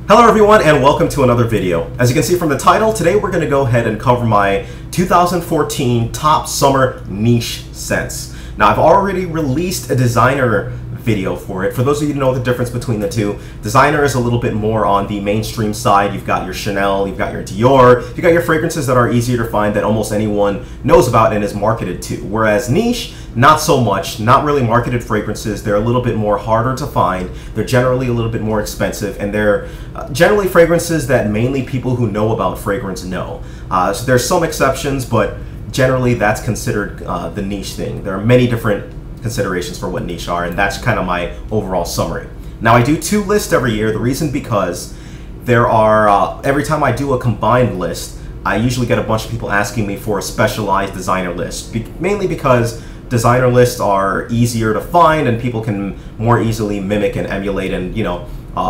Hello everyone and welcome to another video. As you can see from the title, today we're going to go ahead and cover my 2014 top summer niche scents. Now I've already released a designer video for it. For those of you who know the difference between the two, designer is a little bit more on the mainstream side. You've got your Chanel, you've got your Dior, you've got your fragrances that are easier to find that almost anyone knows about and is marketed to. Whereas niche, not so much, not really marketed fragrances. They're a little bit more harder to find. They're generally a little bit more expensive, and they're generally fragrances that mainly people who know about fragrance know. So there's some exceptions, but generally that's considered the niche thing. There are many different considerations for what niche are, and that's kind of my overall summary. Now I do two lists every year. The reason because there are every time I do a combined list, I usually get a bunch of people asking me for a specialized designer list, mainly because designer lists are easier to find and people can more easily mimic and emulate and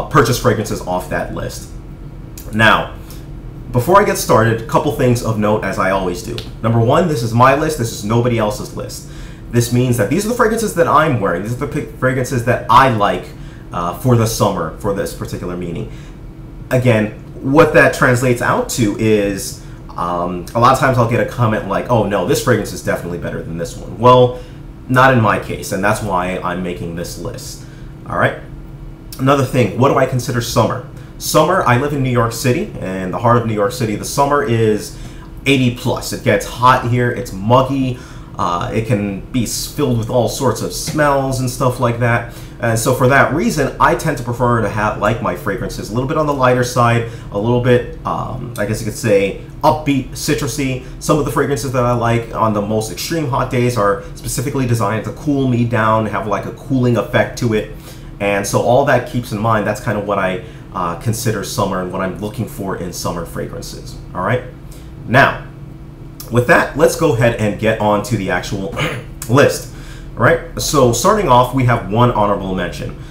purchase fragrances off that list. Now before I get started, a couple things of note, as I always do. Number one, this is my list, this is nobody else's list. This means that these are the fragrances that I'm wearing. These are the fragrances that I like for the summer, for this particular meaning. Again, what that translates out to is a lot of times I'll get a comment like, oh no, this fragrance is definitely better than this one. Well, not in my case, and that's why I'm making this list. All right. Another thing, what do I consider summer? Summer, I live in New York City, and the heart of New York City. The summer is 80 plus. It gets hot here, it's muggy. It can be filled with all sorts of smells and stuff like that. And so for that reason, I tend to prefer to have like my fragrances a little bit on the lighter side, a little bit, I guess you could say, upbeat, citrusy. Some of the fragrances that I like on the most extreme hot days are specifically designed to cool me down, have like a cooling effect to it. And so all that keeps in mind, that's kind of what I consider summer and what I'm looking for in summer fragrances. All right. Now, with that, let's go ahead and get on to the actual list. All right, so starting off, we have one honorable mention.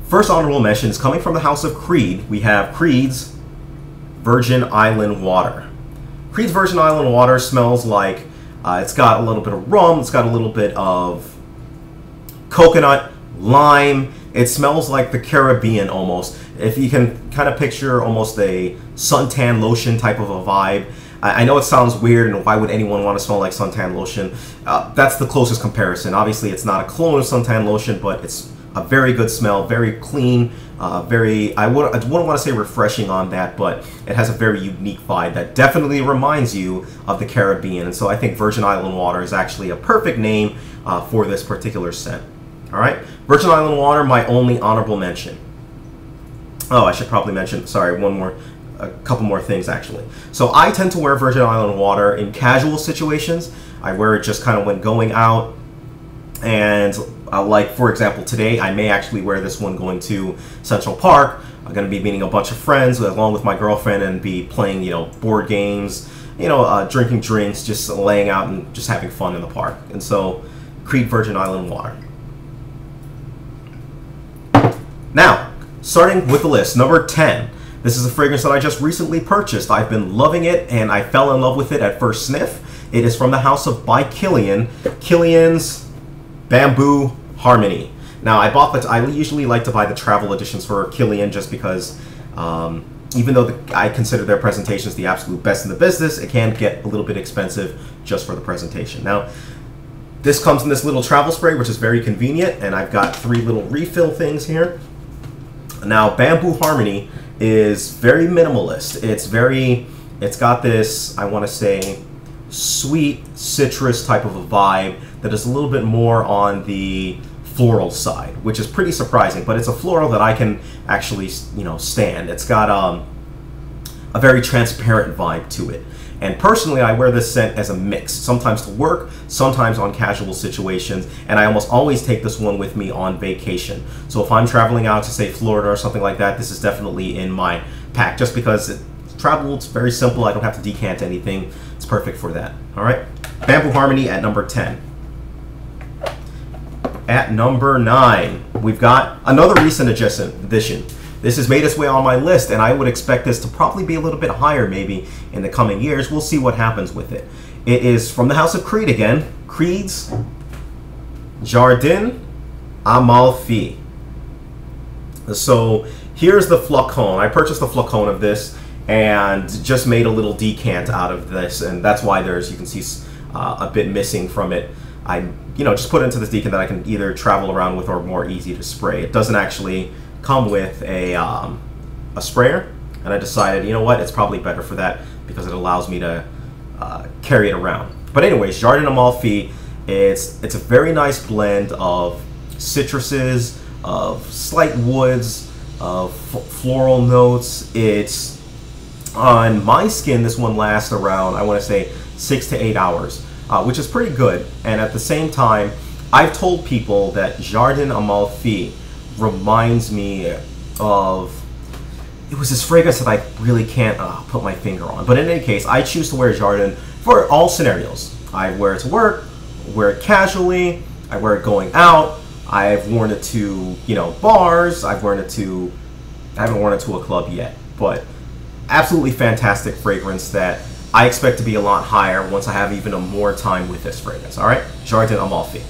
First honorable mention is coming from the house of Creed. We have Creed's Virgin Island Water. Creed's Virgin Island Water smells like, it's got a little bit of rum, it's got a little bit of coconut, lime. It smells like the Caribbean almost. If you can kind of picture almost a suntan lotion type of a vibe. I know it sounds weird, and why would anyone want to smell like suntan lotion? That's the closest comparison. Obviously, it's not a clone of suntan lotion, but it's a very good smell, very clean, I wouldn't want to say refreshing on that, but it has a very unique vibe that definitely reminds you of the Caribbean. And so I think Virgin Island Water is actually a perfect name for this particular scent. All right, Virgin Island Water, my only honorable mention. Oh, I should probably mention, sorry, a couple more things actually. So I tend to wear Virgin Island Water in casual situations. I wear it just kind of when going out, and like for example today I may actually wear this one going to Central Park. I'm going to be meeting a bunch of friends along with my girlfriend and be playing board games, drinking drinks, just laying out and just having fun in the park. And so Creed Virgin Island Water. Now starting with the list, number 10. This is a fragrance that I just recently purchased. I've been loving it, and I fell in love with it at first sniff. It is from the house of by Kilian, Kilian's Bamboo Harmony. Now, I usually like to buy the travel editions for Kilian just because, even though I consider their presentations the absolute best in the business, it can get a little bit expensive just for the presentation. Now, this comes in this little travel spray, which is very convenient, and I've got 3 little refill things here. Now, Bamboo Harmony is very minimalist. It's got this, I want to say, sweet citrus type of a vibe that is a little bit more on the floral side, which is pretty surprising, but it's a floral that I can actually, stand. It's got a very transparent vibe to it. And personally, I wear this scent as a mix, sometimes to work, sometimes on casual situations, and I almost always take this one with me on vacation. So if I'm traveling out to, say, Florida or something like that, this is definitely in my pack, just because travel, it's very simple. I don't have to decant anything. It's perfect for that. All right, Bamboo Harmony at number 10. At number 9, we've got another recent addition. This has made its way on my list, and I would expect this to probably be a little bit higher maybe in the coming years. We'll see what happens with it. It is from the house of Creed again, Creed's Jardin Amalfi. So here's the flacon. I purchased the flacon of this and just made a little decant out of this, and that's why there's, you can see a bit missing from it. I, just put it into this decant that I can either travel around with or more easy to spray. It doesn't actually come with a sprayer, and I decided, you know what, it's probably better for that because it allows me to carry it around. But anyways, Jardin Amalfi, it's a very nice blend of citruses, of slight woods, of floral notes. It's, on my skin, this one lasts around, I want to say, 6 to 8 hours, which is pretty good. And at the same time, I've told people that Jardin Amalfi reminds me of, it was this fragrance that I really can't put my finger on. But in any case, I choose to wear Jardin for all scenarios. I wear it to work, wear it casually, I wear it going out, I've worn it to, bars, I haven't worn it to a club yet. But absolutely fantastic fragrance that I expect to be a lot higher once I have even more time with this fragrance. All right, Jardin Amalfi.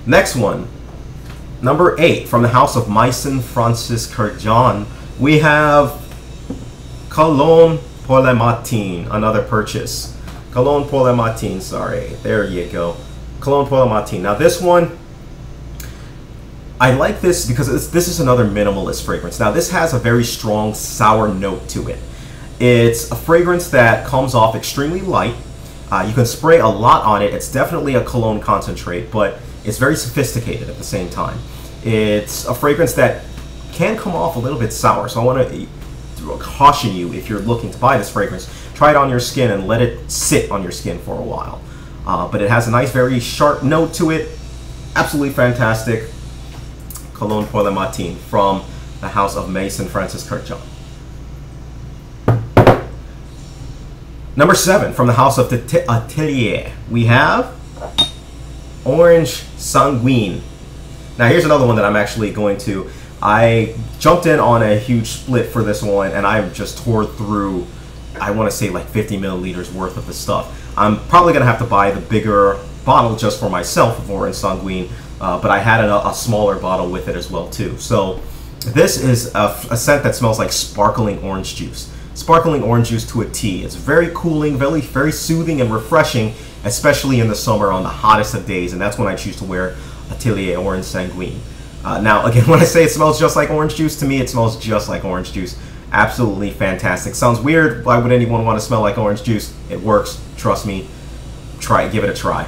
Next one, number 8, from the house of Meissen Francis Kurkdjian, we have Cologne pour le Matin, another purchase. Cologne pour le Matin, sorry, there you go. Cologne pour le Matin. Now this one, I like this because this is another minimalist fragrance. Now this has a very strong sour note to it. It's a fragrance that comes off extremely light. You can spray a lot on it. It's definitely a cologne concentrate, but it's very sophisticated at the same time. It's a fragrance that can come off a little bit sour, so I want to caution you, if you're looking to buy this fragrance, try it on your skin and let it sit on your skin for a while. But it has a nice, very sharp note to it. Absolutely fantastic. Cologne pour le Matin from the house of Meissen Francis Kurkdjian. Number 7, from the house of the Atelier, we have Orange Sanguine. Now here's another one that I'm actually going to, I jumped in on a huge split for this one, and I've just tore through, I want to say like 50 milliliters worth of the stuff. I'm probably going to have to buy the bigger bottle just for myself of Orange Sanguine, but I had a smaller bottle with it as well too. So this is a scent that smells like sparkling orange juice. Sparkling orange juice to a T. It's very cooling, very, very soothing and refreshing, especially in the summer on the hottest of days, and that's when I choose to wear Atelier Orange Sanguine. Now, again, when I say it smells just like orange juice, to me it smells just like orange juice. Absolutely fantastic. Sounds weird. Why would anyone want to smell like orange juice? It works. Trust me. Try it. Give it a try.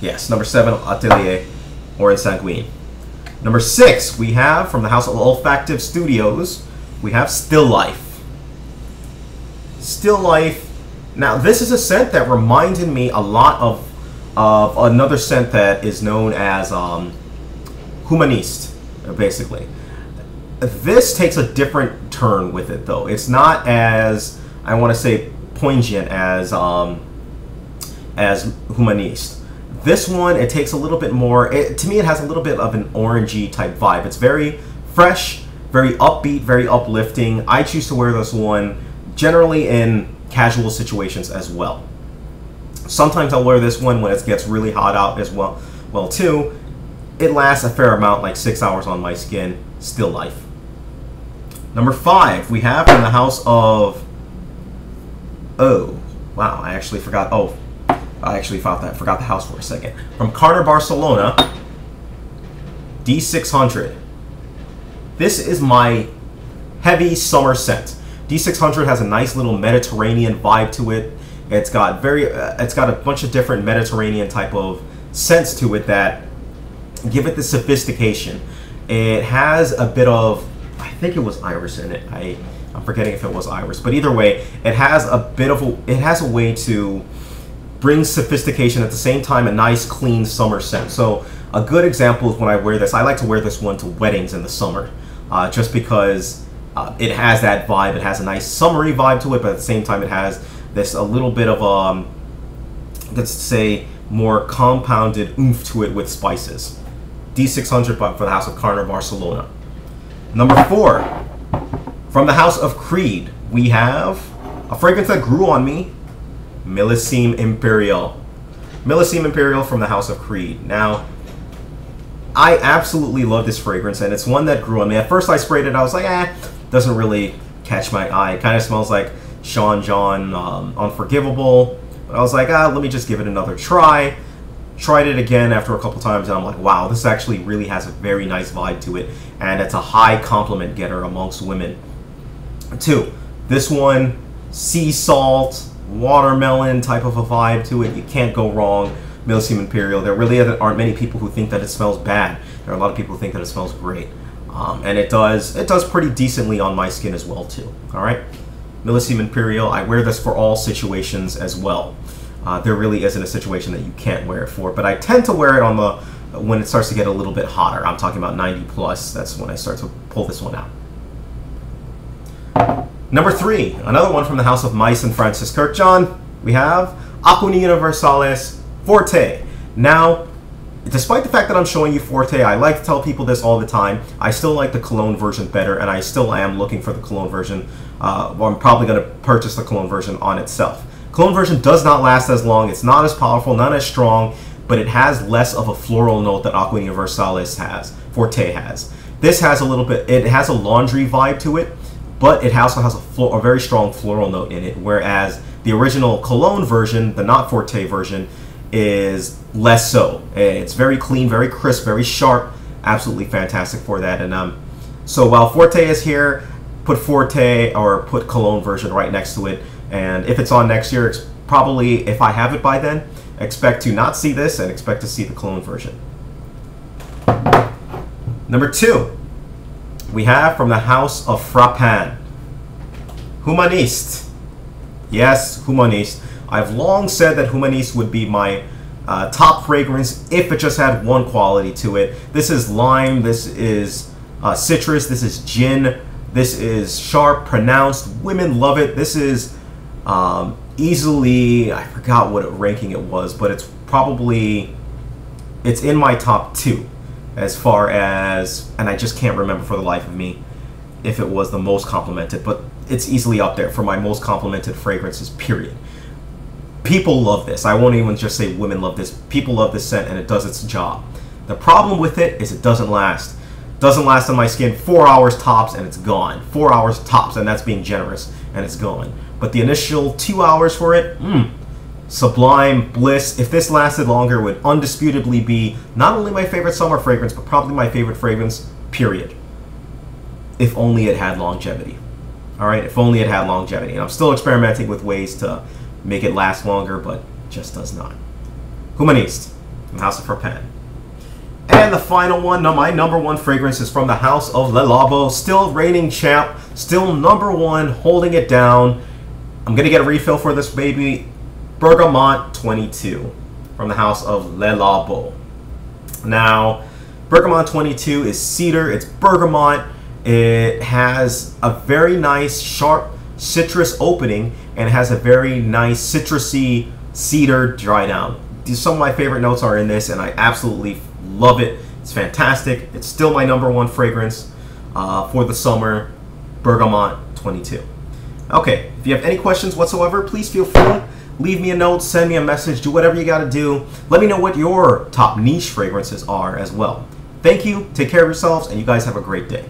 Yes, number 7, Atelier Orange Sanguine. Number 6, we have, from the house of Olfactive Studios, we have Still Life. Still Life. Now, this is a scent that reminded me a lot of another scent that is known as Humaniste, basically. This takes a different turn with it, though. It's not as, I want to say, poignant as Humaniste. This one, it takes a little bit more, to me it has a little bit of an orangey type vibe. It's very fresh, very upbeat, very uplifting. I choose to wear this one generally in casual situations as well. Sometimes I'll wear this one when it gets really hot out as well too. It lasts a fair amount, like 6 hours on my skin. Still Life. Number 5, we have from the house of, oh wow, I actually forgot, forgot the house for a second. From Carner Barcelona, D600. This is my heavy summer scent. D600 has a nice little Mediterranean vibe to it. It's got a bunch of different Mediterranean type of scents to it that give it the sophistication. It has a bit of, I think it was iris in it. I'm forgetting if it was iris, but either way, it has a way to bring sophistication at the same time, a nice clean summer scent. So a good example is when I wear this. I like to wear this one to weddings in the summer, just because it has that vibe. It has a nice summery vibe to it, but at the same time it has this a little bit of let's say more compounded oomph to it with spices. D600 for the house of Carner Barcelona. Number 4, from the house of Creed, we have a fragrance that grew on me, Millésime Impérial. Millésime Impérial from the house of Creed. Now, I absolutely love this fragrance, and it's one that grew on me. At first I sprayed it, I was like, doesn't really catch my eye. It kind of smells like Sean John Unforgivable. But I was like, let me just give it another try. Tried it again after a couple times, and I'm like, wow, this actually really has a very nice vibe to it, and it's a high compliment getter amongst women. 2, this one, sea salt, watermelon type of a vibe to it. You can't go wrong. Millesium Imperial. There really aren't many people who think that it smells bad. There are a lot of people who think that it smells great, and it does pretty decently on my skin as well too. All right, Millesium Imperial. I wear this for all situations as well. There really isn't a situation that you can't wear it for, but I tend to wear it on when it starts to get a little bit hotter. I'm talking about 90 plus. That's when I start to pull this one out. Number 3, another one from the House of Mice and Francis Kirkjohn. We have Aqua Universalis Forte. Now, despite the fact that I'm showing you Forte, I like to tell people this all the time. I still like the cologne version better, and I still am looking for the cologne version. I'm probably going to purchase the cologne version on itself. Cologne version does not last as long. It's not as powerful, not as strong, but it has less of a floral note that Aqua Universalis has. Forte has. This has a little bit. It has a laundry vibe to it, but it also has a very strong floral note in it. Whereas the original cologne version, the not Forte version, is less so. It's very clean, very crisp, very sharp. Absolutely fantastic for that. And so while Forte is here, put Forte or put cologne version right next to it. And if it's on next year, it's probably, if I have it by then, expect to not see this and expect to see the cologne version. Number 2, we have from the House of Frappin, Humaniste. Yes, Humaniste. I've long said that Humaniste would be my top fragrance if it just had one quality to it. This is lime, this is citrus, this is gin, this is sharp, pronounced. Women love it. This is easily, I forgot what ranking it was, but it's in my top 2 as far as, and I just can't remember for the life of me if it was the most complimented, but it's easily up there for my most complimented fragrances, period. People love this. I won't even just say women love this. People love this scent, and it does its job. The problem with it is it doesn't last. It doesn't last on my skin 4 hours tops, and it's gone. 4 hours tops, and that's being generous, and it's gone. But the initial 2 hours for it, sublime, bliss. If this lasted longer, it would undisputably be not only my favorite summer fragrance, but probably my favorite fragrance, period. If only it had longevity. All right, if only it had longevity. And I'm still experimenting with ways to make it last longer, but just does not. Humaniste from House of Frappin. And the final one, my number 1 fragrance is from the House of Le Labo. Still reigning champ, still number 1, holding it down. I'm going to get a refill for this baby. Bergamot 22 from the House of Le Labo. Now, Bergamot 22 is cedar, it's bergamot. It has a very nice, sharp citrus opening, and it has a very nice citrusy cedar dry down. Some of my favorite notes are in this, and I absolutely love it. It's fantastic. It's still my number 1 fragrance for the summer, Bergamot 22. Okay, if you have any questions whatsoever, please feel free. Leave me a note, send me a message, do whatever you got to do. Let me know what your top niche fragrances are as well. Thank you, take care of yourselves, and you guys have a great day.